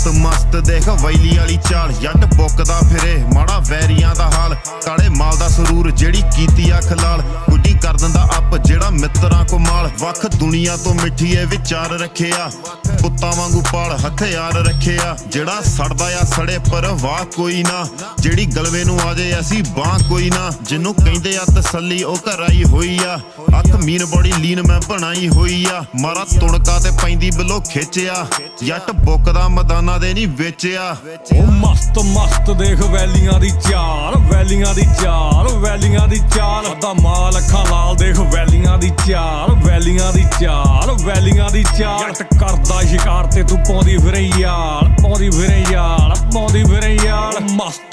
ਮਸਤ ਮਸਤ ਦੇਖ ਵੈਲੀ ਵਾਲੀ ਚਾਲ ਜੱਟ ਬੁੱਕਦਾ ਫਿਰੇ ਮਾੜਾ ਵੈਰੀਆਂ ਦਾ ਹਾਲ ਕਾਲੇ ਮਾਲ ਦਾ ਸਰੂਰ ਜਿਹੜੀ ਕੀਤੀ ਅੱਖ ਲਾਲ ਗੁੱਡੀ ਕਰ ਦਿੰਦਾ ਅੱਪ ਜਿਹੜਾ ਮਿੱਤਰਾਂ ਕੋ ਮਾਲ ਵੱਖ ਦੁਨੀਆ ਤੋਂ ਮਿੱਠੀ ਏ ਵਿਚਾਰ ਰੱਖਿਆ ਪੁੱਤਾਂ ਵਾਂਗੂ ਪਾਲ ਹਥਿਆਰ ਰੱਖਿਆ ਜਿਹੜਾ ਸੜਦਾ ਆ ਸੜੇ ਪਰ ਵਾਹ ਕੋਈ ਨਾ ਜਿਹੜੀ ਗਲਵੇ ਨੂੰ ਆ ਜੇ ਅਸੀਂ ਬਾਹ ਕੋਈ ਨਾ ਜਿਹਨੂੰ ਕਹਿੰਦੇ ਆ ਤਸੱਲੀ ਉਹ ਘਰ ਆਈ ਹੋਈ ਆ ਅੱਖ ਮੀਨ ਬੜੀ ਲੀਨ ਮੈਂ ਬਣਾਈ ਹੋਈ ਆ ਮਾਰਾ ਤੁਣਕਾ ਤੇ ਪੈਂਦੀ ਬਿੱਲੋ ਖਿੱਚਿਆ ਜੱਟ ਬੁੱਕਦਾ ਮੈਦਾਨਾਂ ਦੇ ਨਹੀਂ ਵੇਚਿਆ ਉਹ ਮਸਤ ਮਸਤ ਦੇਖ ਵੈਲੀਆਂ ਦੀ ਚਾਲ ਵੈਲੀਆਂ ਦੀ ਚਾਲ ਵੈਲੀਆਂ ਦੀ ਚਾਲ ਅੱਧਾ ਮਾਲ ਅੱਖਾਂ ਲਾਲ ਦੇਖ ਵੈਲੀਆਂ ਦੀ ਚਾਲ ਵੈਲੀਆਂ ਦੀ ਚਾਲ ਵੈਲੀਆਂ ਦੀ ਚਾਲ ਜੱਟ ਕਰਦਾ ਸ਼ਿਕਾਰ ਤੇ ਤੂੰ ਪਾਉਂਦੀ ਫਿਰੇ ਯਾਲ ਪਾਉਂਦੀ ਫਿਰੇ ਯਾਲ ਪਾਉਂਦੀ ਫਿਰੇ ਯਾਲ ਮਸਤ